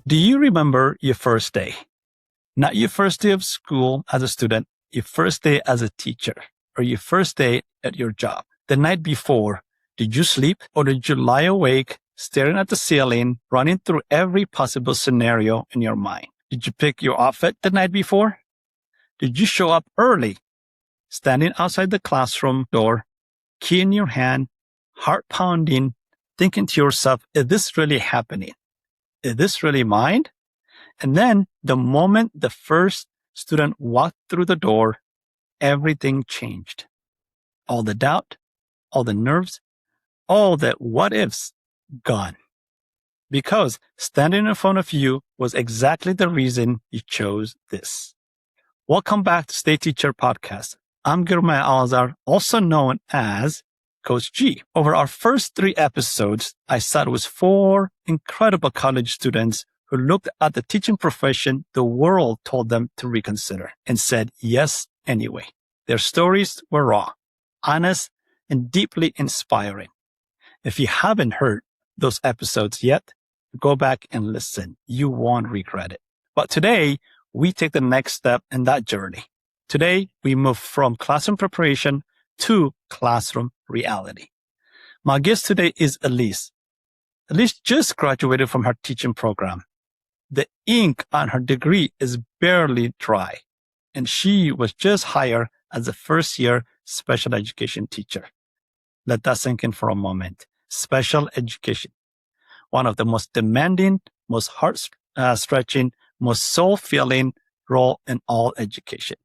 Do you remember your first day? Not your first day of school as a student, your first day as a teacher, or your first day at your job. The night before, did you sleep or did you lie awake, staring at the ceiling, running through every possible scenario in your mind? Did you pick your outfit the night before? Did you show up early, standing outside the classroom door, key in your hand, heart pounding, thinking to yourself, is this really happening? Is this really mine? And then the moment the first student walked through the door, everything changed. All the doubt, all the nerves, all the what ifs gone. Because standing in front of you was exactly the reason you chose this. Welcome back to Stay Teacher Podcast. I'm Girma Alazar, also known as Coach G. Over our first 3 episodes, I sat with 4 incredible college students who looked at the teaching profession the world told them to reconsider and said yes anyway. Their stories were raw, honest, and deeply inspiring. If you haven't heard those episodes yet, go back and listen. You won't regret it. But today, we take the next step in that journey. Today, we move from classroom preparation to classroom reality. My guest today is Elise. Elise just graduated from her teaching program. The ink on her degree is barely dry, and she was just hired as a first-year special education teacher. Let that sink in for a moment. Special education, one of the most demanding, most heart-stretching, most soul-filling role in all education.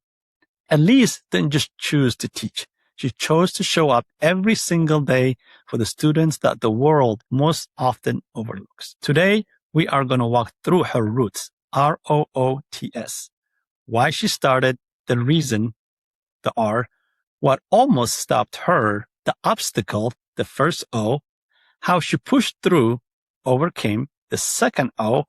Elise didn't just choose to teach. She chose to show up every single day for the students that the world most often overlooks. Today, we are going to walk through her roots, ROOTS, why she started, the reason, the R, what almost stopped her, the obstacle, the first O, how she pushed through, overcame, the second O,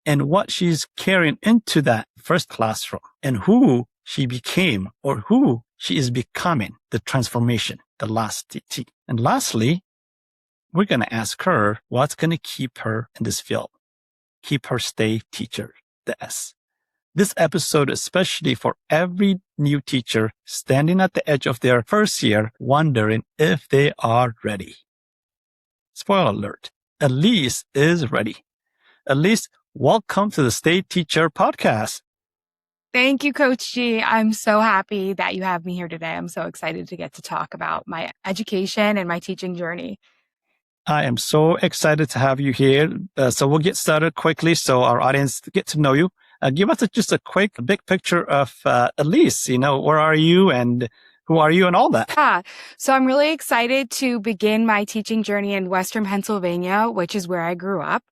and what she's carrying into that first classroom, and who she became or who she is becoming, the transformation, the last T. And lastly, we're going to ask her what's going to keep her in this field, keep her stay teacher, the S. This episode is especially for every new teacher standing at the edge of their first year, wondering if they are ready. Spoiler alert, Elise is ready. Elise, welcome to the Stay Teacher Podcast. Thank you, Coach G. I'm so happy that you have me here today. I'm so excited to get to talk about my education and my teaching journey. I am so excited to have you here. So we'll get started quickly so our audience get to know you. Give us just a quick, big picture of Elise. Where are you and who are you and all that? Yeah. So I'm really excited to begin my teaching journey in Western Pennsylvania, which is where I grew up.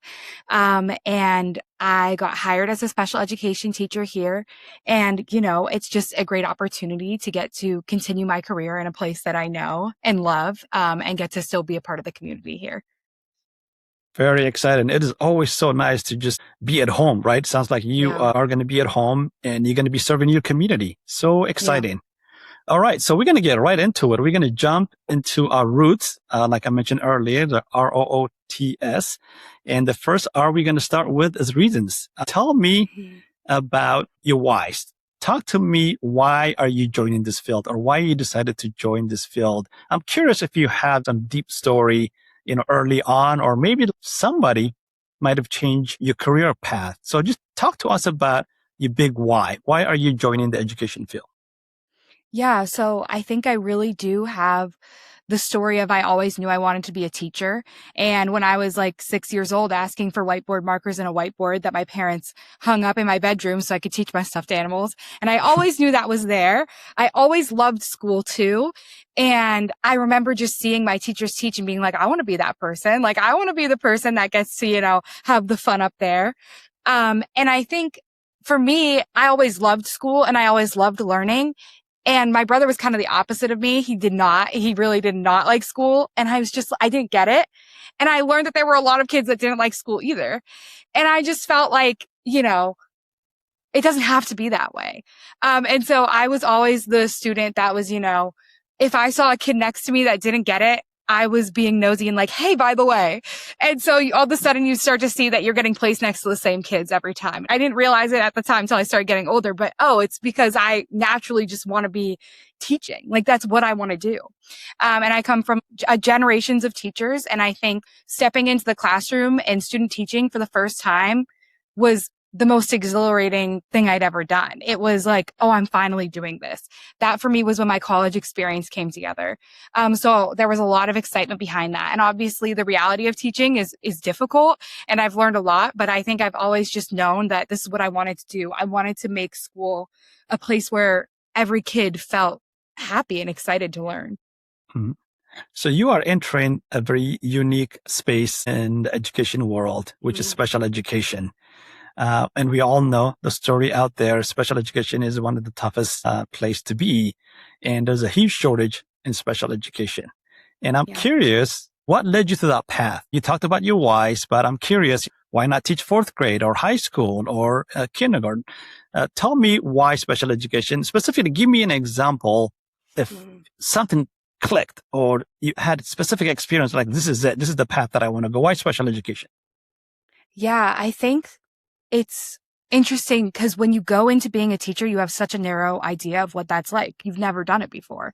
And I got hired as a special education teacher here. And, it's just a great opportunity to get to continue my career in a place that I know and love, and get to still be a part of the community here. Very exciting. It is always so nice to just be at home, right? Sounds like you are going to be at home and you're going to be serving your community. So exciting. Yeah. All right. So we're going to get right into it. We're going to jump into our roots, like I mentioned earlier, the ROOTS. And the first R we're going to start with is reasons. Tell me about your whys. Talk to me. Why are you joining this field or why you decided to join this field? I'm curious if you have some deep story, early on, or maybe somebody might have changed your career path. So just talk to us about your big why. Why are you joining the education field? Yeah, so I think I really do have the story of I always knew I wanted to be a teacher. And when I was like 6 years old, asking for whiteboard markers and a whiteboard that my parents hung up in my bedroom so I could teach my stuffed animals. And I always knew that was there. I always loved school too. And I remember just seeing my teachers teach and being like, I want to be that person. Like, I want to be the person that gets to, have the fun up there. And I think for me, I always loved school and I always loved learning. And my brother was kind of the opposite of me. He really did not like school. And I didn't get it. And I learned that there were a lot of kids that didn't like school either. And I just felt like, it doesn't have to be that way. And so I was always the student that was, if I saw a kid next to me that didn't get it, I was being nosy and like, hey, by the way. And so all of a sudden you start to see that you're getting placed next to the same kids every time. I didn't realize it at the time until I started getting older, but it's because I naturally just want to be teaching. Like that's what I want to do. And I come from generations of teachers. And I think stepping into the classroom and student teaching for the first time was the most exhilarating thing I'd ever done. It was like, oh, I'm finally doing this. That for me was when my college experience came together. So there was a lot of excitement behind that. And obviously the reality of teaching is difficult, and I've learned a lot, but I think I've always just known that this is what I wanted to do. I wanted to make school a place where every kid felt happy and excited to learn. Mhm. So you are entering a very unique space in the education world, which is special education. And we all know the story out there. Special education is one of the toughest place to be. And there's a huge shortage in special education. And I'm curious, what led you to that path? You talked about your whys, but I'm curious, why not teach fourth grade or high school or kindergarten? Tell me why special education. Specifically, give me an example if something clicked or you had specific experience like this is it. This is the path that I want to go. Why special education? Yeah, I think it's interesting because when you go into being a teacher, you have such a narrow idea of what that's like. You've never done it before.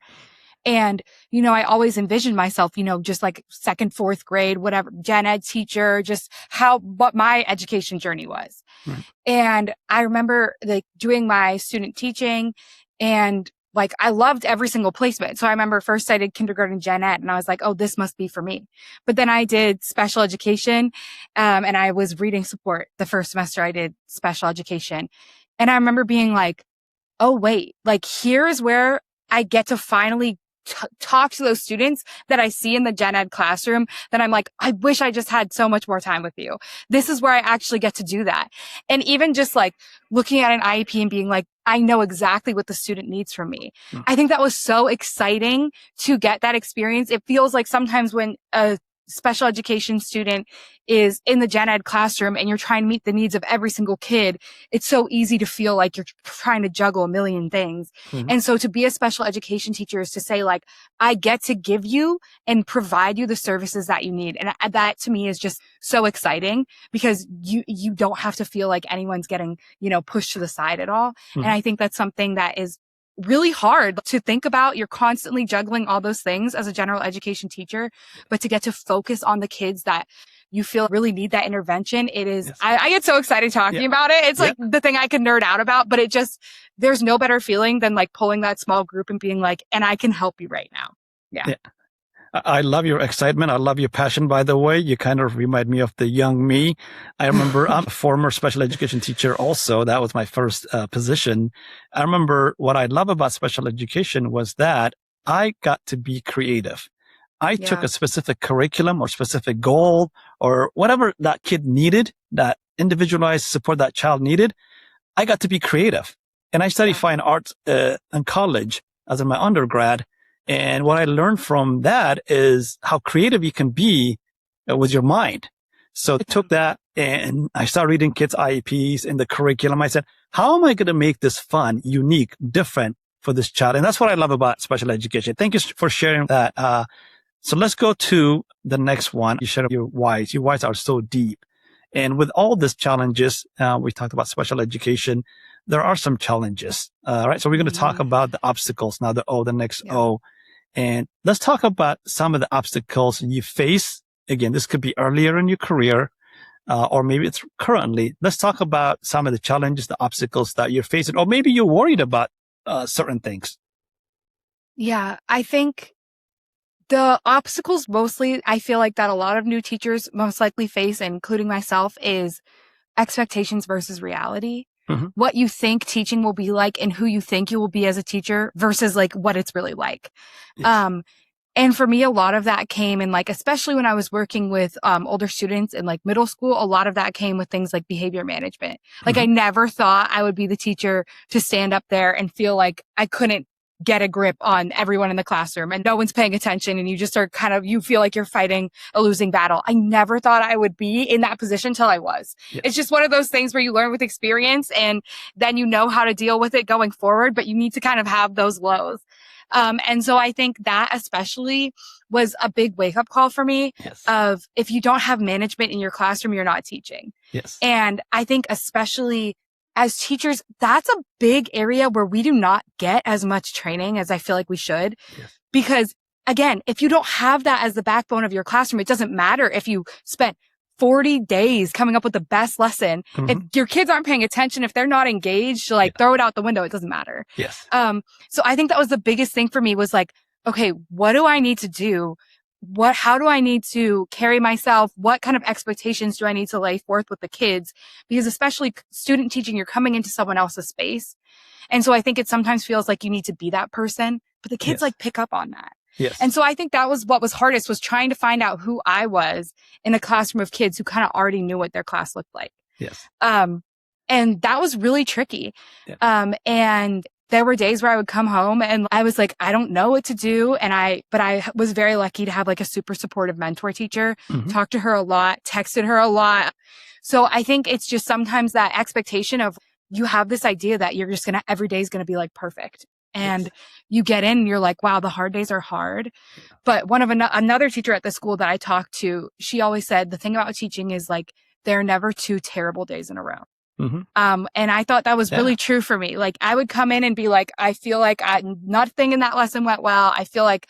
And, I always envisioned myself, just like second, fourth grade, whatever, gen ed teacher, just what my education journey was. Right. And I remember like doing my student teaching and like I loved every single placement. So I remember first I did kindergarten gen ed and I was like, oh, this must be for me. But then I did special education, and I was reading support. The first semester I did special education. And I remember being like, oh, wait, like here's where I get to finally talk to those students that I see in the gen ed classroom that I'm like, I wish I just had so much more time with you. This is where I actually get to do that. And even just like looking at an IEP and being like, I know exactly what the student needs from me. I think that was so exciting to get that experience. It feels like sometimes when a special education student is in the gen ed classroom and you're trying to meet the needs of every single kid, it's so easy to feel like you're trying to juggle a million things. And so to be a special education teacher is to say like, I get to give you and provide you the services that you need. And that to me is just so exciting because you don't have to feel like anyone's getting, pushed to the side at all. And I think that's something that is really hard to think about. You're constantly juggling all those things as a general education teacher, but to get to focus on the kids that you feel really need that intervention. It is, I get so excited talking about it. It's like the thing I can nerd out about, but there's no better feeling than like pulling that small group and being like, and I can help you right now. Yeah. I love your excitement. I love your passion, by the way. You kind of remind me of the young me. I remember I'm a former special education teacher also. That was my first position. I remember what I love about special education was that I got to be creative. I took a specific curriculum or specific goal or whatever that kid needed, that individualized support that child needed. I got to be creative. And I studied fine arts in college as in my undergrad. And what I learned from that is how creative you can be with your mind. So I took that and I started reading kids' IEPs and the curriculum. I said, how am I going to make this fun, unique, different for this child? And that's what I love about special education. Thank you for sharing that. So let's go to the next one. You shared your whys. Your whys are so deep. And with all these challenges, we talked about special education. There are some challenges. Right. So we're going to talk about the obstacles now, the next O. And let's talk about some of the obstacles you face. Again, this could be earlier in your career, or maybe it's currently. Let's talk about some of the challenges, the obstacles that you're facing, or maybe you're worried about certain things. Yeah, I think the obstacles mostly, I feel like that a lot of new teachers most likely face, including myself, is expectations versus reality. What you think teaching will be like and who you think you will be as a teacher versus like what it's really like. Yes. And for me, a lot of that came in like, especially when I was working with older students in like middle school, a lot of that came with things like behavior management. Like I never thought I would be the teacher to stand up there and feel like I couldn't get a grip on everyone in the classroom and no one's paying attention and you just are you feel like you're fighting a losing battle. I never thought I would be in that position till I was. Yes. It's just one of those things where you learn with experience and then you know how to deal with it going forward, but you need to kind of have those lows. And so I think that especially was a big wake up call for me Yes. of if you don't have management in your classroom, you're not teaching. Yes. And I think especially as teachers, that's a big area where we do not get as much training as I feel like we should. Yes. Because again, if you don't have that as the backbone of your classroom, it doesn't matter if you spent 40 days coming up with the best lesson. If your kids aren't paying attention, if they're not engaged, like throw it out the window. It doesn't matter. Yes. So I think that was the biggest thing for me was like, okay, what do I need to do? How do I need to carry myself? What kind of expectations do I need to lay forth with the kids? Because especially student teaching, you're coming into someone else's space. And so I think it sometimes feels like you need to be that person, but the kids like pick up on that. Yes. And so I think that was what was hardest was trying to find out who I was in a classroom of kids who kind of already knew what their class looked like. Yes. And that was really tricky. Yeah. And there were days where I would come home and I was like, I don't know what to do. But I was very lucky to have like a super supportive mentor teacher, talked to her a lot, texted her a lot. So I think it's just sometimes that expectation of you have this idea that you're just every day is going to be like perfect. And you get in and you're like, wow, the hard days are hard. But another teacher at the school that I talked to, she always said the thing about teaching is like, there are never two terrible days in a row. And I thought that was really true for me. Like I would come in and be like, I feel like nothing in that lesson went well. I feel like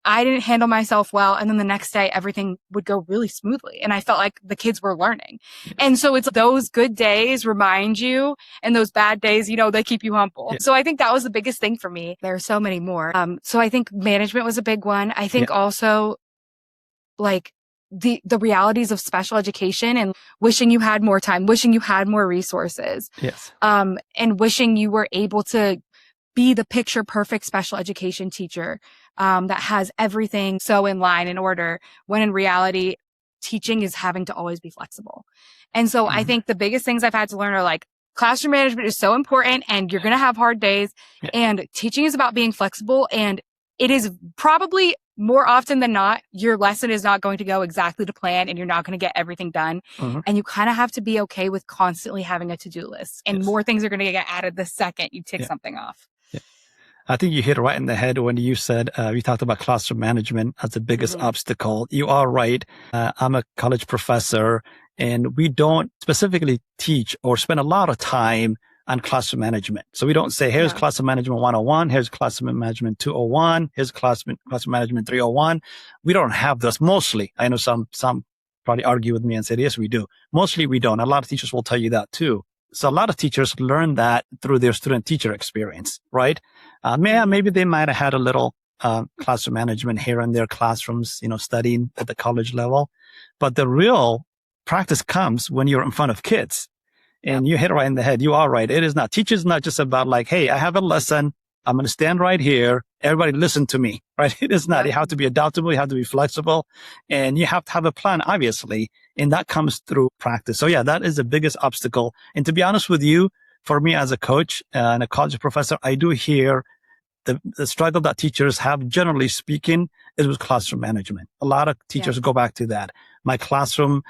I didn't handle myself well. And then the next day, everything would go really smoothly. And I felt like the kids were learning. And so it's those good days remind you and those bad days, they keep you humble. So I think that was the biggest thing for me. There are so many more. So I think management was a big one. I think also like the realities of special education and wishing you had more time, wishing you had more resources. Yes. And wishing you were able to be the picture perfect special education teacher that has everything so in line in order, when in reality, teaching is having to always be flexible. And so I think the biggest things I've had to learn are like classroom management is so important and you're going to have hard days and teaching is about being flexible. And it is probably more often than not, your lesson is not going to go exactly to plan and you're not going to get everything done. And you kind of have to be okay with constantly having a to-do list and more things are going to get added the second you tick something off. I think you hit right in the head when you said, you talked about classroom management as the biggest obstacle. You are right. I'm a college professor and we don't specifically teach or spend a lot of time on classroom management. So we don't say, here's classroom management 101, here's classroom management 201, here's classroom management 301. We don't have those mostly. I know some probably argue with me and say, yes, we do. Mostly we don't. A lot of teachers will tell you that too. So a lot of teachers learn that through their student-teacher experience, right? Maybe they might have had a little classroom management here in their classrooms, studying at the college level. But the real practice comes when you're in front of kids. And you hit it right in the head. You are right. It is not. Teaching is not just about like, hey, I have a lesson. I'm going to stand right here. Everybody listen to me, right? It is not. You have to be adaptable. You have to be flexible and you have to have a plan, obviously. And that comes through practice. So that is the biggest obstacle. And to be honest with you, for me as a coach and a college professor, I do hear the struggle that teachers have, generally speaking, is with classroom management. A lot of teachers go back to that. My classroom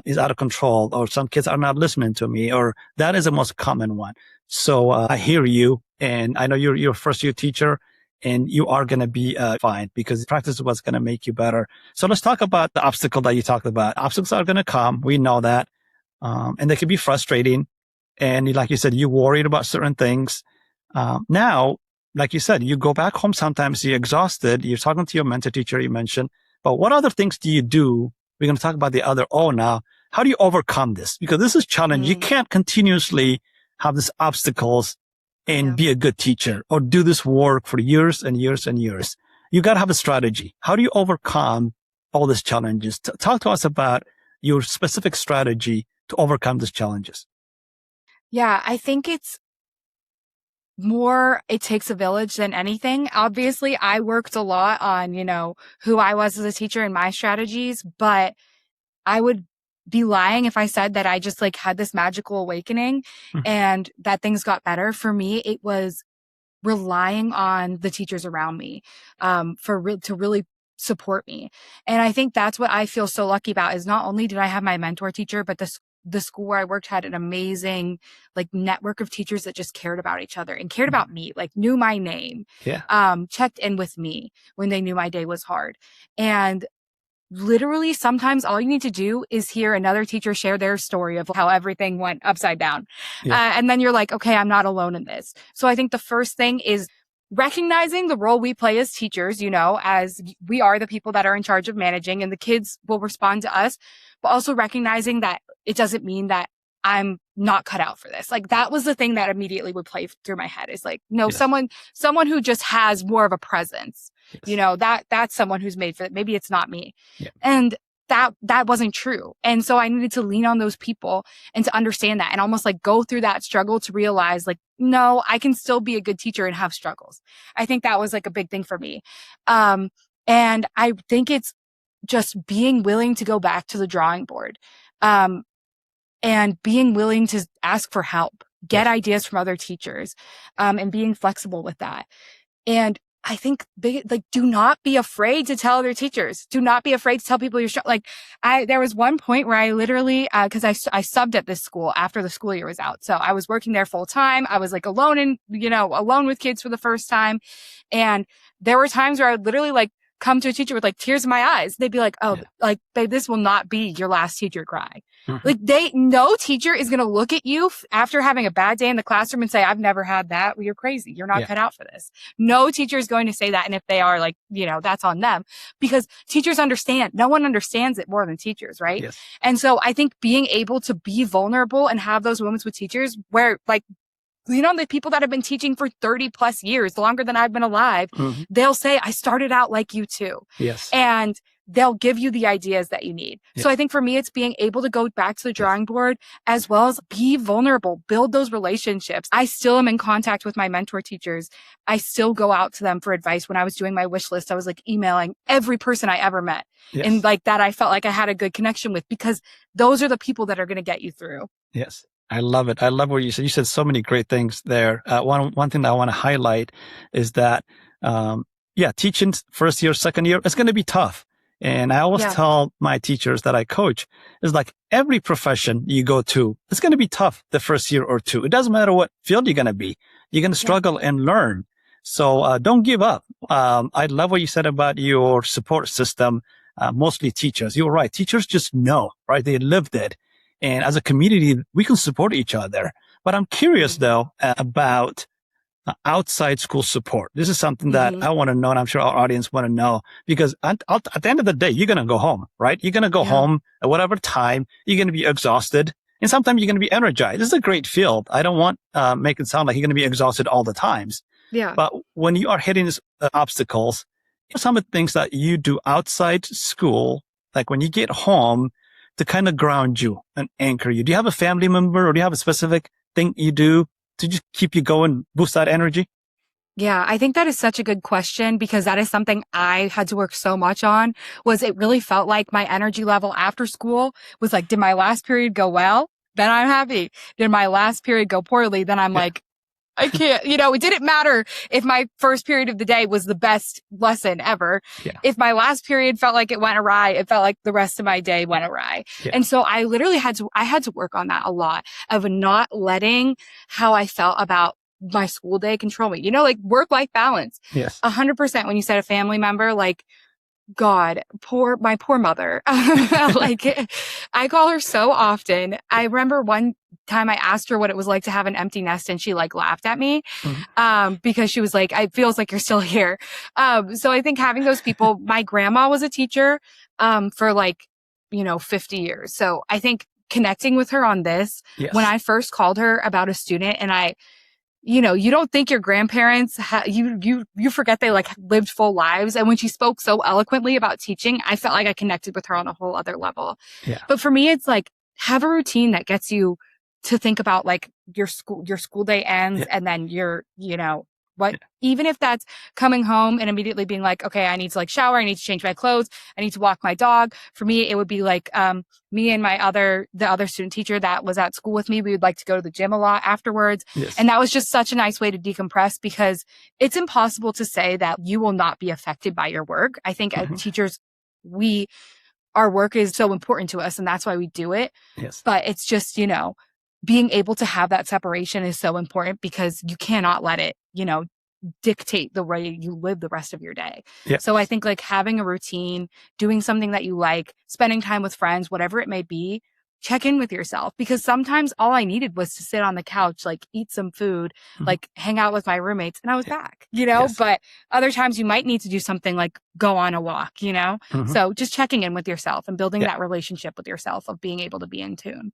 is out of control, or some kids are not listening to me, or that is the most common one. So I hear you, and I know you're a first-year teacher, and you are going to be fine because practice is what's going to make you better. So let's talk about the obstacle that you talked about. Obstacles are going to come. We know that. And they can be frustrating. And like you said, you're worried about certain things. Now, like you said, you go back home sometimes, you're exhausted. You're talking to your mentor teacher, you mentioned. But what other things do you do? We're going to talk about the other now. How do you overcome this? Because this is challenging. You can't continuously have these obstacles and be a good teacher or do this work for years and years and years. You got to have a strategy. How do you overcome all these challenges? Talk to us about your specific strategy to overcome these challenges. Yeah, I think it's more, it takes a village than anything. Obviously, I worked a lot on, who I was as a teacher and my strategies, but I would be lying if I said that I just had this magical awakening and that things got better. For me, it was relying on the teachers around me, to really support me. And I think that's what I feel so lucky about is not only did I have my mentor teacher, but the school where I worked had an amazing like network of teachers that just cared about each other and cared about me, like knew my name, checked in with me when they knew my day was hard. And literally sometimes all you need to do is hear another teacher share their story of how everything went upside down. And then you're like, okay, I'm not alone in this. So I think the first thing is recognizing the role we play as teachers, you know, as we are the people that are in charge of managing and the kids will respond to us, but also recognizing that it doesn't mean that I'm not cut out for this. Like that was the thing that immediately would play through my head is like, no, someone who just has more of a presence, you know, that's someone who's made for it. Maybe it's not me. And that wasn't true. And so I needed to lean on those people and to understand that and almost like go through that struggle to realize like, no, I can still be a good teacher and have struggles. I think that was like a big thing for me. And I think it's just being willing to go back to the drawing board. And being willing to ask for help, get ideas from other teachers, and being flexible with that. And I think do not be afraid to tell other teachers. Do not be afraid to tell people you're like, there was one point where I literally, cause I subbed at this school after the school year was out. So I was working there full time. I was like alone with kids for the first time. And there were times where I would literally like come to a teacher with like tears in my eyes. They'd be like, oh, like, babe, this will not be your last teacher cry. Like no teacher is going to look at you after having a bad day in the classroom and say, I've never had that. Well, you're crazy. You're not cut out for this. No teacher is going to say that. And if they are like, you know, that's on them because teachers understand. No one understands it more than teachers. Right. Yes. And so I think being able to be vulnerable and have those moments with teachers where like, you know, the people that have been teaching for 30 plus years, longer than I've been alive, they'll say, I started out like you too. Yes. And they'll give you the ideas that you need. Yes. So I think for me, it's being able to go back to the drawing board as well as be vulnerable, build those relationships. I still am in contact with my mentor teachers. I still go out to them for advice. When I was doing my wish list, I was like emailing every person I ever met and like that I felt like I had a good connection with because those are the people that are going to get you through. Yes. I love it. I love what you said. You said so many great things there. One thing that I want to highlight is that, teaching first year, second year, it's going to be tough. And I always tell my teachers that I coach is like every profession you go to, it's going to be tough the first year or two. It doesn't matter what field you're going to be. You're going to struggle and learn. So, don't give up. I love what you said about your support system, mostly teachers. You're right. Teachers just know, right? They lived it. And as a community, we can support each other. But I'm curious, though, about outside school support. This is something that I want to know, and I'm sure our audience want to know, because at the end of the day, you're going to go home, right? You're going to go home at whatever time. You're going to be exhausted, and sometimes you're going to be energized. This is a great field. I don't want make it sound like you're going to be exhausted all the times. Yeah. But when you are hitting these obstacles, some of the things that you do outside school, like when you get home, to kind of ground you and anchor you. Do you have a family member or do you have a specific thing you do to just keep you going, boost that energy? Yeah, I think that is such a good question because that is something I had to work so much on. Was it really felt like my energy level after school was like, did my last period go well? Then I'm happy. Did my last period go poorly? Then I'm like, I can't, you know, it didn't matter if my first period of the day was the best lesson ever. Yeah. If my last period felt like it went awry, it felt like the rest of my day went awry. Yeah. And so I literally had to work on that a lot of not letting how I felt about my school day control me, you know, like work-life balance. Yes. 100%. When you said a family member, like, God, my poor mother. Like, I call her so often. I remember one time I asked her what it was like to have an empty nest and she like laughed at me, because she was like, it feels like you're still here. So I think having those people, my grandma was a teacher, for like, 50 years. So I think connecting with her on this, when I first called her about a student and you don't think your grandparents, you forget they like lived full lives. And when she spoke so eloquently about teaching, I felt like I connected with her on a whole other level. Yeah. But for me, it's like, have a routine that gets you to think about like your school day ends and then even if that's coming home and immediately being like, okay, I need to like shower, I need to change my clothes, I need to walk my dog. For me, it would be like, me and the other student teacher that was at school with me, we would like to go to the gym a lot afterwards. Yes. And that was just such a nice way to decompress because it's impossible to say that you will not be affected by your work. I think as teachers, we our work is so important to us and that's why we do it. Yes. But it's just, being able to have that separation is so important because you cannot let it, dictate the way you live the rest of your day. Yeah. So I think like having a routine, doing something that you like, spending time with friends, whatever it may be, check in with yourself, because sometimes all I needed was to sit on the couch, like eat some food, like hang out with my roommates, and I was back, Yes. But other times you might need to do something like go on a walk, So just checking in with yourself and building that relationship with yourself of being able to be in tune.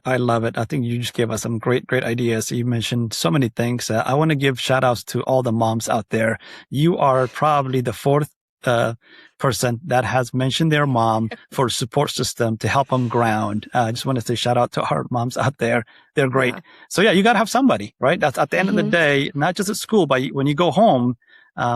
I love it. I think you just gave us some great ideas. You mentioned so many things. I want to give shout outs to all the moms out there. You are probably the fourth person that has mentioned their mom for support system to help them ground. I just want to say shout out to our moms out there. They're great. Yeah. So you got to have somebody, right? That's at the end of the day, not just at school, but when you go home,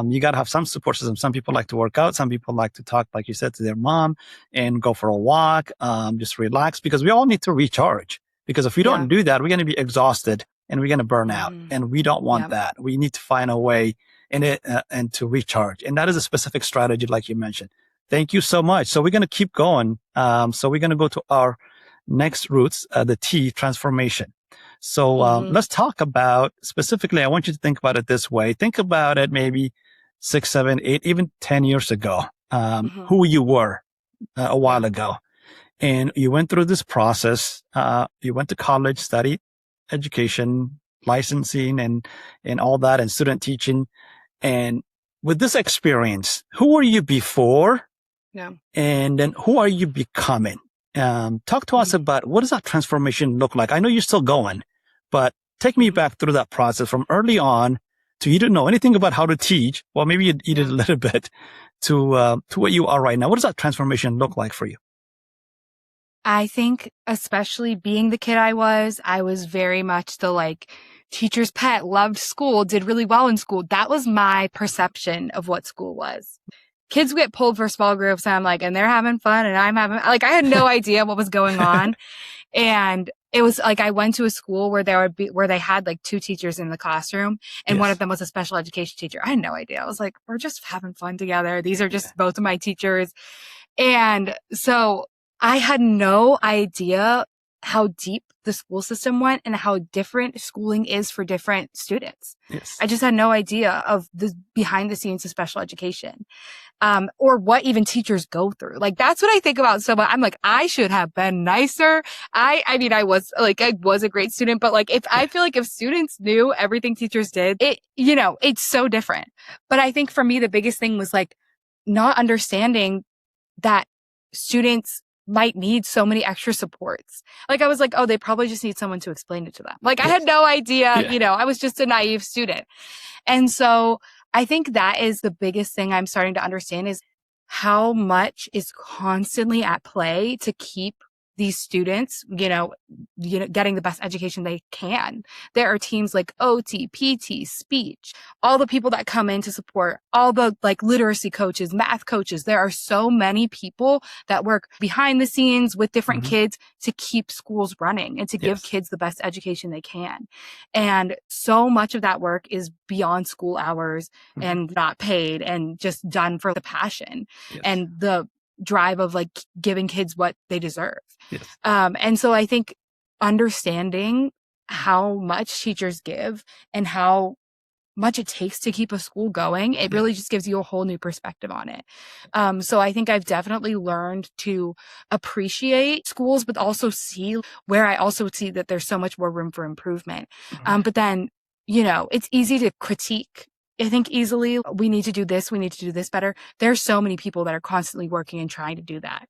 you got to have some support system. Some people like to work out. Some people like to talk, like you said, to their mom and go for a walk, just relax, because we all need to recharge. Because if we don't do that, we're going to be exhausted and we're going to burn out. And we don't want that. We need to find a way in it and to recharge. And that is a specific strategy, like you mentioned. Thank you so much. So we're going to keep going. So we're going to go to our next roots, the T, transformation. So let's talk about specifically, I want you to think about it this way. Think about it maybe 6, 7, 8, even 10 years ago, who you were a while ago. And you went through this process. You went to college, studied education, licensing and all that, and student teaching. And with this experience, who were you before? Yeah. And then who are you becoming? Talk to us about what does that transformation look like? I know you're still going, but take me back through that process from early on to you didn't know anything about how to teach. Well, maybe you did a little bit to what you are right now. What does that transformation look like for you? I think especially being the kid I was very much the teacher's pet, loved school, did really well in school. That was my perception of what school was. Kids get pulled for small groups and I'm like, and they're having fun and I'm having, I had no idea what was going on. And it was I went to a school where they had 2 teachers in the classroom and one of them was a special education teacher. I had no idea. I was like, we're just having fun together. These are just both of my teachers. And so I had no idea how deep the school system went and how different schooling is for different students. Yes. I just had no idea of the behind the scenes of special education, or what even teachers go through. That's what I think about so much. I'm I should have been nicer. I mean, I was a great student, but I feel if students knew everything teachers did, it's so different. But I think for me, the biggest thing was not understanding that students might need so many extra supports. I was oh, they probably just need someone to explain it to them. I had no idea, I was just a naive student. And so I think that is the biggest thing I'm starting to understand is how much is constantly at play to keep these students, getting the best education they can. There are teams like OT, PT, speech, all the people that come in to support, all the literacy coaches, math coaches. There are so many people that work behind the scenes with different kids to keep schools running and to give kids the best education they can. And so much of that work is beyond school hours and not paid and just done for the passion and the drive of giving kids what they deserve. Yes. And so I think understanding how much teachers give and how much it takes to keep a school going, it really just gives you a whole new perspective on it. So I think I've definitely learned to appreciate schools, but also see where I also see that there's so much more room for improvement. But then, it's easy to critique. I think easily we need to do this. We need to do this better. There's so many people that are constantly working and trying to do that.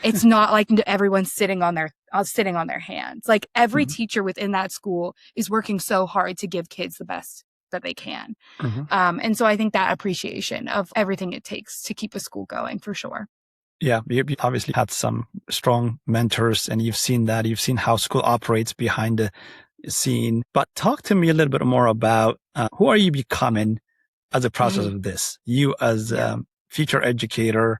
It's not everyone's sitting on their hands. Every teacher within that school is working so hard to give kids the best that they can. And so I think that appreciation of everything it takes to keep a school going for sure. Yeah, you obviously had some strong mentors and you've seen that. You've seen how school operates behind the scene. But talk to me a little bit more about who are you becoming as a process of this? You as a future educator,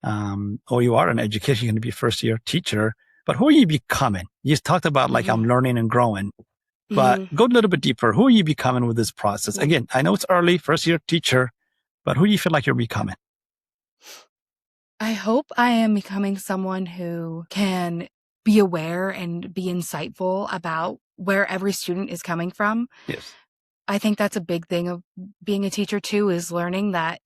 or you are an education, you're going to be first year teacher, but who are you becoming? You talked about I'm learning and growing, but go a little bit deeper. Who are you becoming with this process? Again, I know it's early, first year teacher, but who do you feel like you're becoming? I hope I am becoming someone who can be aware and be insightful about where every student is coming from. Yes. I think that's a big thing of being a teacher too, is learning that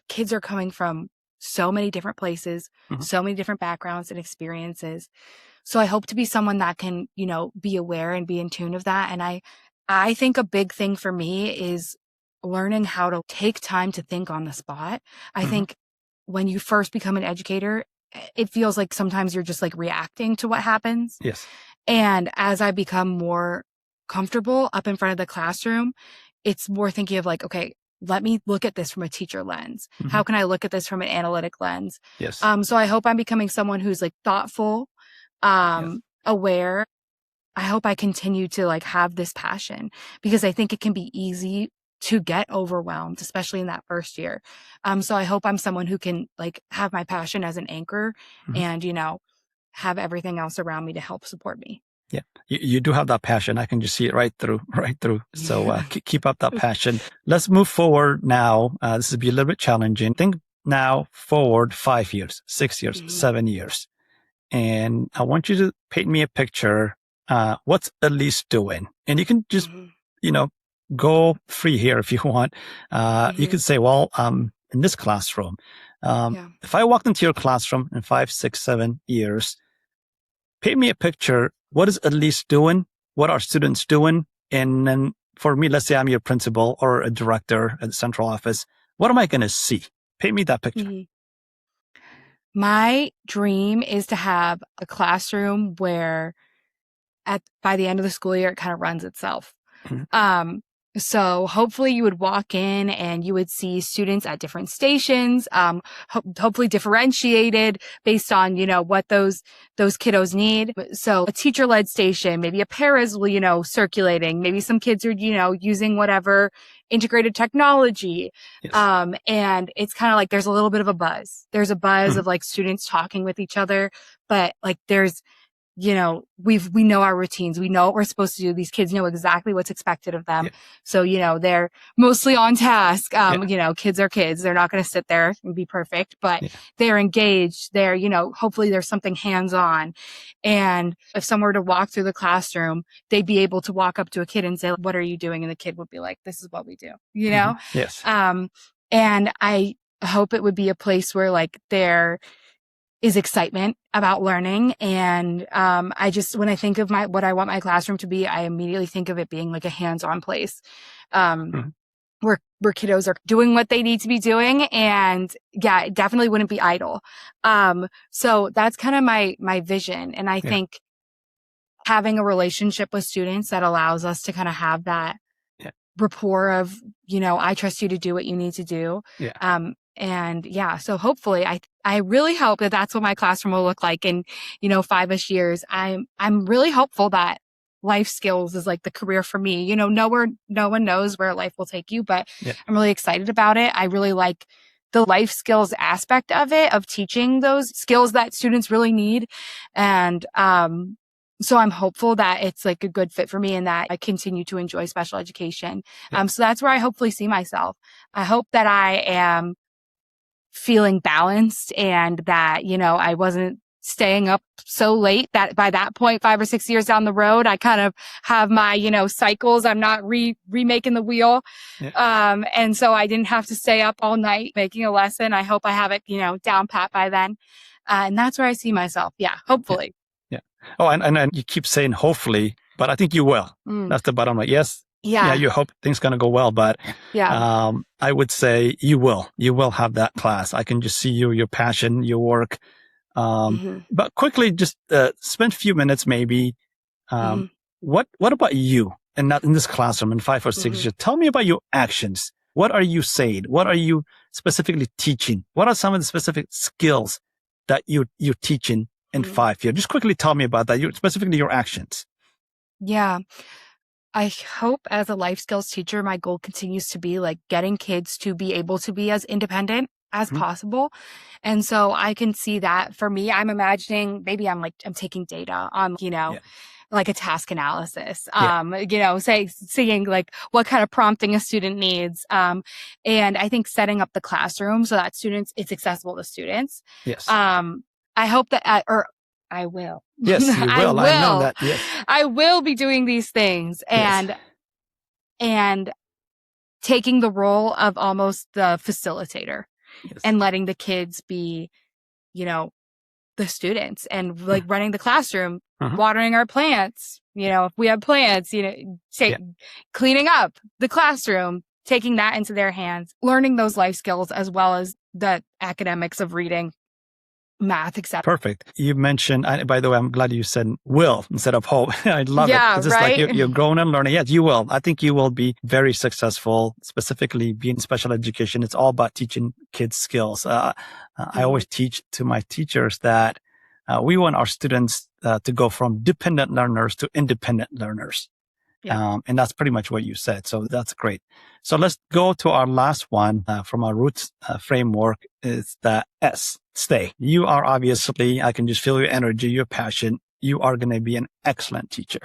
kids are coming from so many different places, Mhm. so many different backgrounds and experiences. So I hope to be someone that can, be aware and be in tune of that. And I think a big thing for me is learning how to take time to think on the spot. I Mhm. think when you first become an educator, it feels like sometimes you're just like reacting to what happens. Yes. And as I become more comfortable up in front of the classroom, it's more thinking of like, okay, let me look at this from a teacher lens. Mhm. How can I look at this from an analytic lens? Yes. So I hope I'm becoming someone who's like thoughtful, Yes. aware. I hope I continue to like have this passion, because I think it can be easy to get overwhelmed, especially in that first year. So I hope I'm someone who can like have my passion as an anchor Mhm. and, have everything else around me to help support me. Yeah, you do have that passion. I can just see it right through, right through. So Yeah. keep up that passion. Let's move forward now. This will be a little bit challenging. Think now forward 5 years, 6 years, Mhm. 7 years. And I want you to paint me a picture. What's Elise doing? And you can just, Mhm. you know, go free here if you want. You Mhm. could say, well, in this classroom, Yeah. if I walked into your classroom in 5, 6, 7 years, paint me a picture. What is Elise doing? What are students doing? And then for me, let's say I'm your principal or a director at the central office. What am I going to see? Paint me that picture. Mhm. My dream is to have a classroom where by the end of the school year, it kind of runs itself. Mhm. Um, so hopefully you would walk in and you would see students at different stations, hopefully differentiated based on, what those kiddos need. So a teacher-led station, maybe a paras, circulating, maybe some kids are, using whatever integrated technology. Yes. And it's kind of like there's a little bit of a buzz. There's a buzz Mhm. of like students talking with each other, but like there's we know our routines. We know what we're supposed to do. These kids know exactly what's expected of them. Yeah. So, they're mostly on task. Yeah. Kids are kids. They're not going to sit there and be perfect, but Yeah. they're engaged. They're, hopefully there's something hands on. And if someone were to walk through the classroom, they'd be able to walk up to a kid and say, "What are you doing?" And the kid would be like, "This is what we do," Mhm. Yes. and I hope it would be a place where like there is excitement about learning. And when I think of what I want my classroom to be, I immediately think of it being like a hands-on place, Mhm. where kiddos are doing what they need to be doing. And yeah, it definitely wouldn't be idle. So that's kind of my vision. And I Yeah. think having a relationship with students that allows us to kind of have that Yeah. rapport of, I trust you to do what you need to do. Yeah. And yeah, so hopefully I really hope that that's what my classroom will look like in, 5-ish years. I'm really hopeful that life skills is like the career for me. No one knows where life will take you, but Yeah. I'm really excited about it. I really like the life skills aspect of it, of teaching those skills that students really need. And, so I'm hopeful that it's like a good fit for me and that I continue to enjoy special education. Yeah. So that's where I hopefully see myself. I hope that I am feeling balanced and that, I wasn't staying up so late that by that point, 5 or 6 years down the road, I kind of have my, cycles. I'm not remaking the wheel. Yeah. And so I didn't have to stay up all night making a lesson. I hope I have it, down pat by then. And that's where I see myself. Yeah, Yeah. hopefully. Yeah. Oh, and you keep saying hopefully, but I think you will. Mm. That's the bottom line. Yes. Yeah. Yeah. You hope things going to go well, but Yeah. I would say you will. You will have that class. I can just see your passion, your work. Mm-hmm. But quickly, just spend a few minutes, maybe. Mm-hmm. What about you? And not in this classroom in 5 or 6 Mm-hmm. years. Tell me about your actions. What are you saying? What are you specifically teaching? What are some of the specific skills that you're teaching in Mm-hmm. 5 years? Just quickly tell me about that. Specifically your actions. Yeah. I hope as a life skills teacher, my goal continues to be like getting kids to be able to be as independent as Mhm. possible. And so I can see that for me, I'm imagining maybe I'm taking data on, Yeah. like a task analysis, Yeah. seeing like what kind of prompting a student needs. And I think setting up the classroom so that it's accessible to students. Yes. I hope that, or I will. Yes, you I will. I know will. that. Yes. I will be doing these things Yes. and taking the role of almost the facilitator Yes. and letting the kids be, the students and like running the classroom, watering our plants, if we have plants, cleaning up the classroom, taking that into their hands, learning those life skills as well as the academics of reading, math, etc. Perfect. You mentioned, by the way, I'm glad you said will instead of hope. I love it. It's just right? like you're growing and learning. Yes, you will. I think you will be very successful, specifically being special education. It's all about teaching kids skills. I always teach to my teachers that we want our students to go from dependent learners to independent learners. Yeah. And that's pretty much what you said. So that's great. So let's go to our last one from our roots framework is the S, stay. You are obviously, I can just feel your energy, your passion. You are going to be an excellent teacher.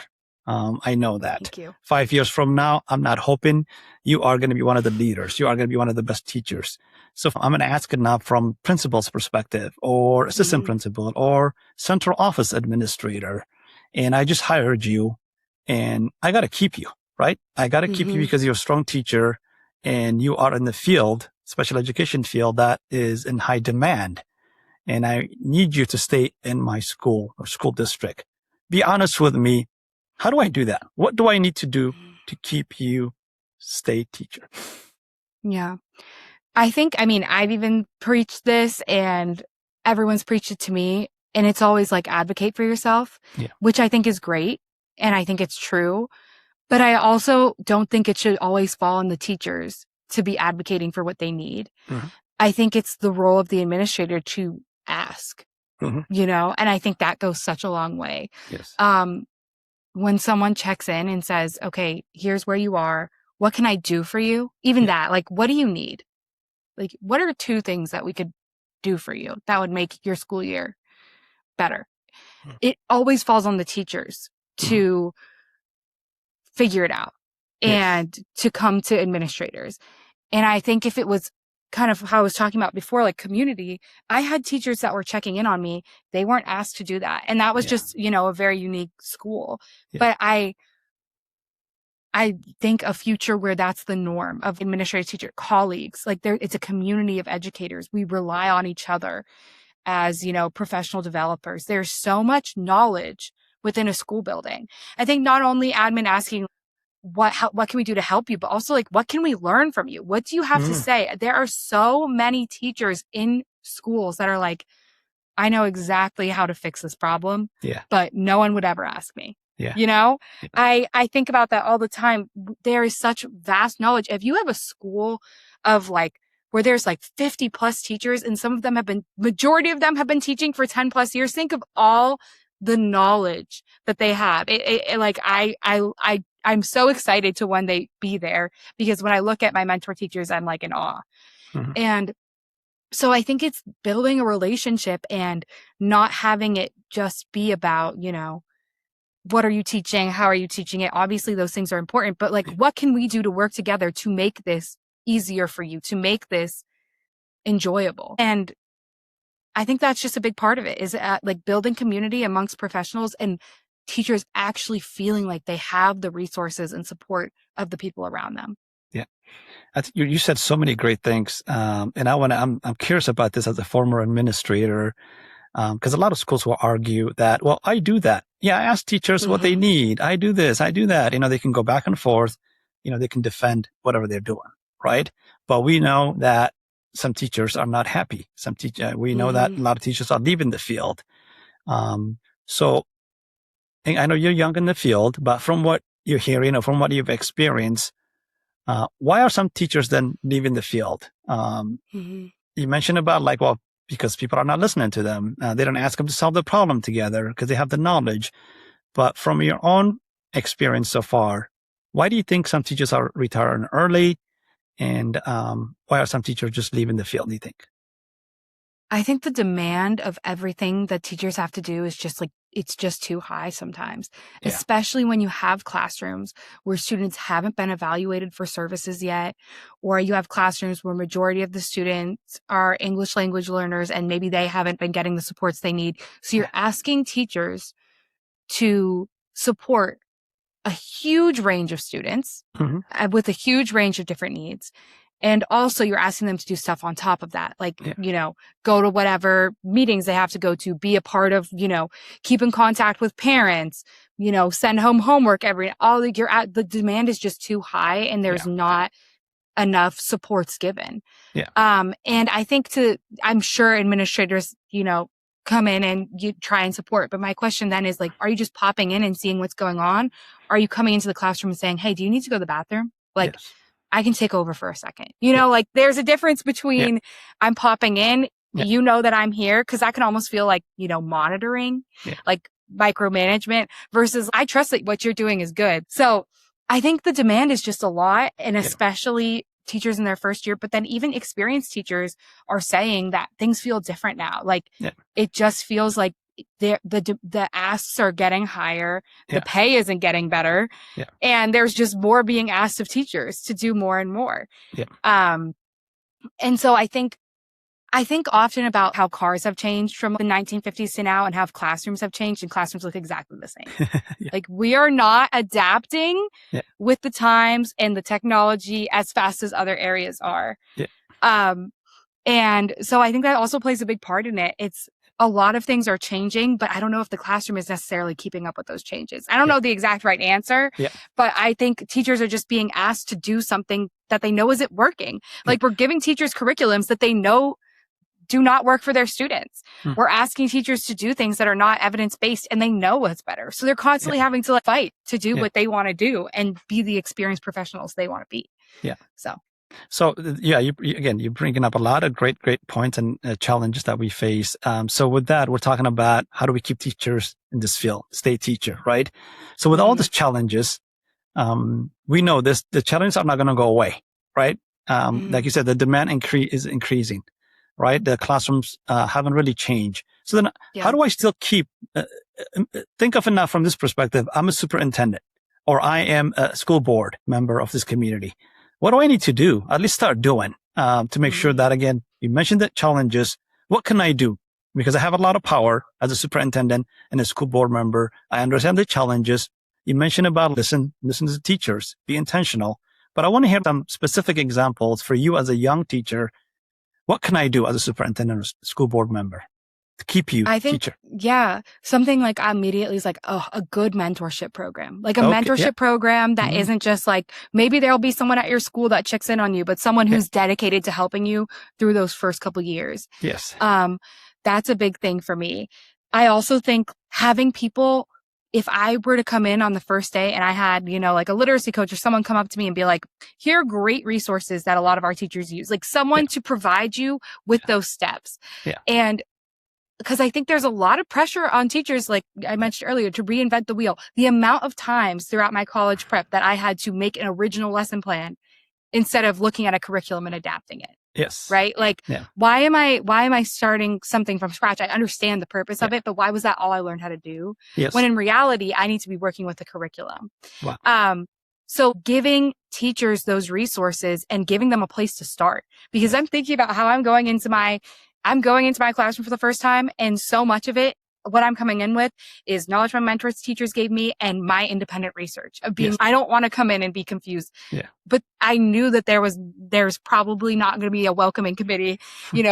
I know that. Thank you. 5 years from now, I'm not hoping you are going to be one of the leaders. You are going to be one of the best teachers. So I'm going to ask it now from principal's perspective or assistant principal or central office administrator. And I just hired you. And I got to keep you, right? I got to keep you because you're a strong teacher and you are in the field, special education field that is in high demand. And I need you to stay in my school or school district. Be honest with me. How do I do that? What do I need to do to keep you stay teacher? Yeah. I've even preached this and everyone's preached it to me. And it's always like advocate for yourself, which I think is great. And I think it's true, but I also don't think it should always fall on the teachers to be advocating for what they need. I think it's the role of the administrator to ask, and I think that goes such a long way. Yes. When someone checks in and says, okay, here's where you are. What can I do for you? Even that, like, what do you need? Like, what are 2 things that we could do for you that would make your school year better? It always falls on the teachers to figure it out and to come to administrators. And I think if it was kind of how I was talking about before, like community, I had teachers that were checking in on me. They weren't asked to do that. And that was just, a very unique school. But I think a future where that's the norm of administrative teacher colleagues, like it's a community of educators. We rely on each other as, professional developers. There's so much knowledge within a school building. I think not only admin asking what can we do to help you, but also like, what can we learn from you? What do you have to say? There are so many teachers in schools that are like, I know exactly how to fix this problem, but no one would ever ask me. I think about that all the time. There is such vast knowledge. If you have a school of like, where there's like 50 plus teachers and majority of them have been teaching for 10 plus years, think of all the knowledge that they have. I'm so excited to one day be there because when I look at my mentor teachers, I'm like in awe. And so I think it's building a relationship and not having it just be about, what are you teaching? How are you teaching it? Obviously those things are important, but like, what can we do to work together to make this easier for you, to make this enjoyable? And I think that's just a big part of it is like building community amongst professionals and teachers actually feeling like they have the resources and support of the people around them. Yeah. You said so many great things. And I'm curious about this as a former administrator. Because a lot of schools will argue that, well, I do that. Yeah, I ask teachers what they need. I do this, I do that. They can go back and forth. They can defend whatever they're doing, right? But we know that some teachers are not happy. We know that a lot of teachers are leaving the field. So and I know you're young in the field, but from what you're hearing or from what you've experienced, why are some teachers then leaving the field? You mentioned about because people are not listening to them. They don't ask them to solve the problem together because they have the knowledge. But from your own experience so far, why do you think some teachers are retiring early? And why are some teachers just leaving the field, do you think? I think the demand of everything that teachers have to do is just like it's just too high sometimes, Yeah. especially when you have classrooms where students haven't been evaluated for services yet, or you have classrooms where majority of the students are English language learners and maybe they haven't been getting the supports they need. So you're asking teachers to support a huge range of students with a huge range of different needs. And also you're asking them to do stuff on top of that, like, go to whatever meetings they have to go to, be a part of, keep in contact with parents, send home homework the demand is just too high and there's not enough supports given. Yeah. And I think I'm sure administrators, come in and you try and support. But my question then is like, are you just popping in and seeing what's going on? Are you coming into the classroom and saying, hey, do you need to go to the bathroom? Like, I can take over for a second. Like there's a difference between I'm popping in, that I'm here, because that can almost feel like, monitoring, like micromanagement, versus I trust that what you're doing is good. So I think the demand is just a lot, and especially teachers in their first year, but then even experienced teachers are saying that things feel different now. Like it just feels like the asks are getting higher, the pay isn't getting better, and there's just more being asked of teachers to do more and more. And so I think often about how cars have changed from the 1950s to now and how classrooms have changed, and classrooms look exactly the same. Like we are not adapting with the times and the technology as fast as other areas are. And so I think that also plays a big part in it. It's a lot of things are changing, but I don't know if the classroom is necessarily keeping up with those changes. I don't know the exact right answer, but I think teachers are just being asked to do something that they know isn't working. Like we're giving teachers curriculums that they know do not work for their students. We're asking teachers to do things that are not evidence-based and they know what's better. So they're constantly having to fight to do what they want to do and be the experienced professionals they want to be. So you're bringing up a lot of great points and challenges that we face. So with that, we're talking about how do we keep teachers in this field, stay teacher, right? So with all these challenges, we know the challenges are not going to go away, right? Like you said, the demand is increasing, right? The classrooms haven't really changed. So then how do I still keep, think of it now from this perspective. I'm a superintendent, or I am a school board member of this community. What do I need to do? At least start doing to make sure that, again, you mentioned the challenges. What can I do? Because I have a lot of power as a superintendent and a school board member. I understand the challenges. You mentioned about listen to the teachers, be intentional. But I want to hear some specific examples for you as a young teacher. What can I do as a superintendent or school board member to keep you teacher? Something like immediately is like, a good mentorship program, like a mentorship program that isn't just like, maybe there'll be someone at your school that checks in on you, but someone who's dedicated to helping you through those first couple of years. That's a big thing for me. I also think having people, if I were to come in on the first day and I had, like a literacy coach or someone come up to me and be like, here are great resources that a lot of our teachers use, like someone to provide you with those steps. And because I think there's a lot of pressure on teachers, like I mentioned earlier, to reinvent the wheel. The amount of times throughout my college prep that I had to make an original lesson plan instead of looking at a curriculum and adapting it. Right? Like, why am I starting something from scratch? I understand the purpose of it, but why was that all I learned how to do? When in reality, I need to be working with the curriculum. So giving teachers those resources and giving them a place to start, because I'm thinking about how I'm going into my classroom for the first time. And so much of it, what I'm coming in with is knowledge my mentors teachers gave me and my independent research of being, I don't want to come in and be confused. But I knew that there's probably not going to be a welcoming committee,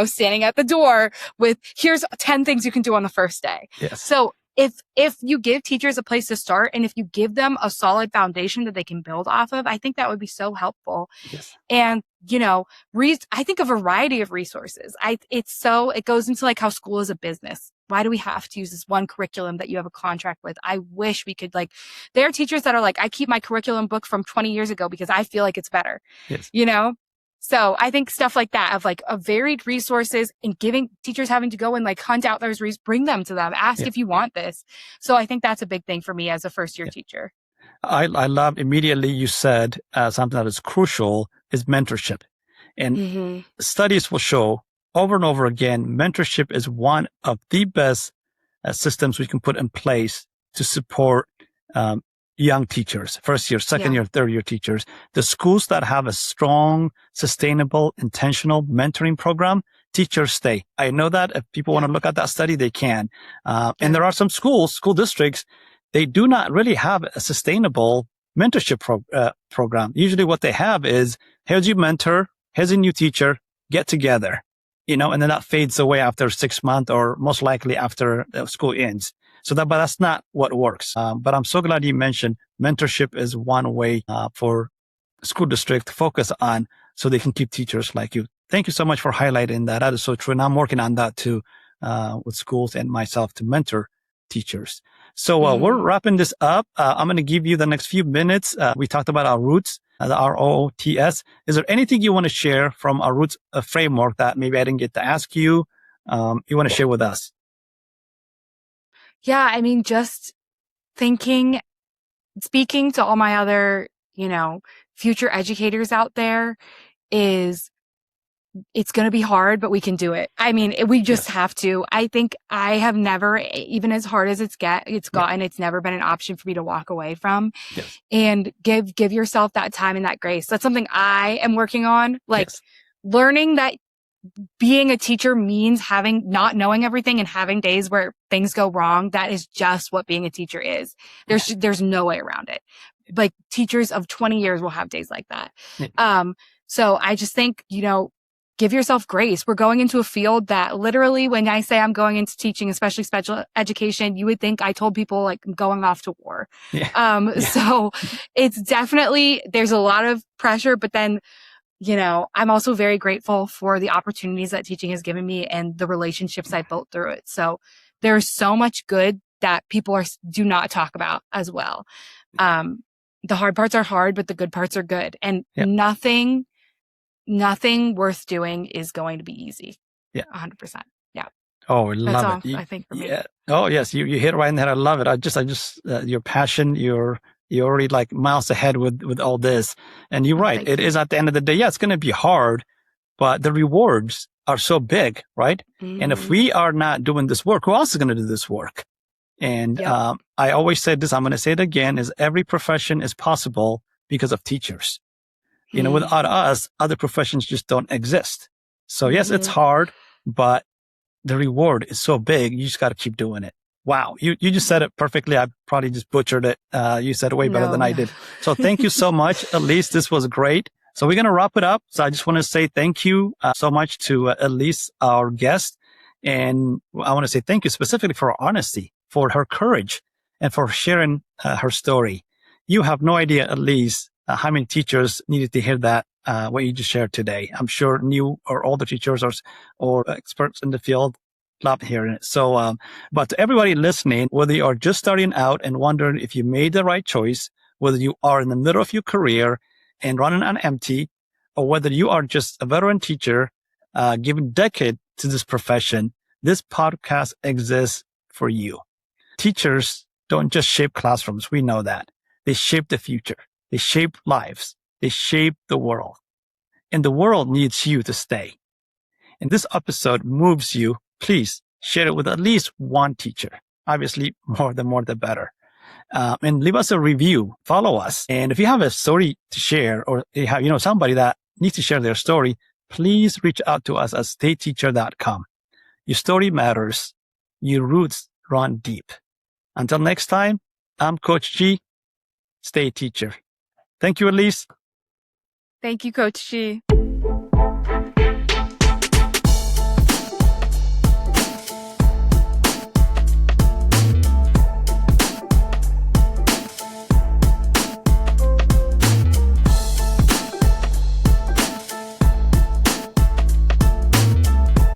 standing at the door with, here's 10 things you can do on the first day. So if you give teachers a place to start and if you give them a solid foundation that they can build off of, I think that would be so helpful. And, I think a variety of resources. It goes into like how school is a business. Why do we have to use this one curriculum that you have a contract with? I wish we could there are teachers that are like, I keep my curriculum book from 20 years ago because I feel like it's better, So I think stuff like that of varied resources and giving teachers having to go and hunt out those bring them to them, ask if you want this. So I think that's a big thing for me as a first year teacher. I love immediately you said something that is crucial is mentorship. And studies will show over and over again, mentorship is one of the best systems we can put in place to support young teachers, first year, second year, third year teachers. The schools that have a strong, sustainable, intentional mentoring program, teachers stay. I know that if people want to look at that study, they can. And there are some school districts, they do not really have a sustainable mentorship program. Usually what they have is, here's your mentor, here's a new teacher, get together, and then that fades away after 6 months or most likely after the school ends. But that's not what works. But I'm so glad you mentioned mentorship is one way for school district to focus on so they can keep teachers like you. Thank you so much for highlighting that. That is so true. And I'm working on that too with schools and myself to mentor teachers. So we're wrapping this up. I'm going to give you the next few minutes. We talked about our roots, the ROOTS. Is there anything you want to share from our roots framework that maybe I didn't get to ask you? You want to share with us? Yeah, I mean, just speaking to all my other, future educators out there is it's going to be hard, but we can do it. I mean, we just have to. I think I have never, even as hard as it's gotten, it's never been an option for me to walk away from. And give yourself that time and that grace. That's something I am working on, learning that being a teacher means not knowing everything and having days where things go wrong. That is just what being a teacher is. There's no way around it. Like teachers of 20 years will have days like that. So I just think, give yourself grace. We're going into a field that literally, when I say I'm going into teaching, especially special education, you would think I told people like I'm going off to war. So it's definitely, there's a lot of pressure, but then I'm also very grateful for the opportunities that teaching has given me and the relationships I built through it. So there's so much good that people do not talk about as well. The hard parts are hard, but the good parts are good. And nothing worth doing is going to be easy. 100%. Yeah. Oh, I love it. I think for me. Oh, yes. You hit right in there. I love it. I just, your passion, you're already like miles ahead with all this. And you're right. It is at the end of the day. Yeah, it's going to be hard, but the rewards are so big, right? And if we are not doing this work, who else is going to do this work? And I always said this, I'm going to say it again, is every profession is possible because of teachers. Without us, other professions just don't exist. So yes, it's hard, but the reward is so big. You just got to keep doing it. Wow. You just said it perfectly. I probably just butchered it. You said it way better than I did. So thank you so much, Elise. This was great. So we're going to wrap it up. So I just want to say thank you so much to Elise, our guest. And I want to say thank you specifically for her honesty, for her courage, and for sharing her story. You have no idea, Elise, how many teachers needed to hear that, what you just shared today. I'm sure new or older teachers or experts in the field love hearing it. So, but to everybody listening, whether you are just starting out and wondering if you made the right choice, whether you are in the middle of your career and running on empty, or whether you are just a veteran teacher, giving decade to this profession, this podcast exists for you. Teachers don't just shape classrooms. We know that. They shape the future. They shape lives. They shape the world. And the world needs you to stay. And this episode moves you. Please share it with at least one teacher. Obviously, the more the better. And leave us a review. Follow us. And if you have a story to share, or you have, somebody that needs to share their story, please reach out to us at stayteacher.com. Your story matters. Your roots run deep. Until next time, I'm Coach G. Stay teacher. Thank you, Elise. Thank you, Coach G.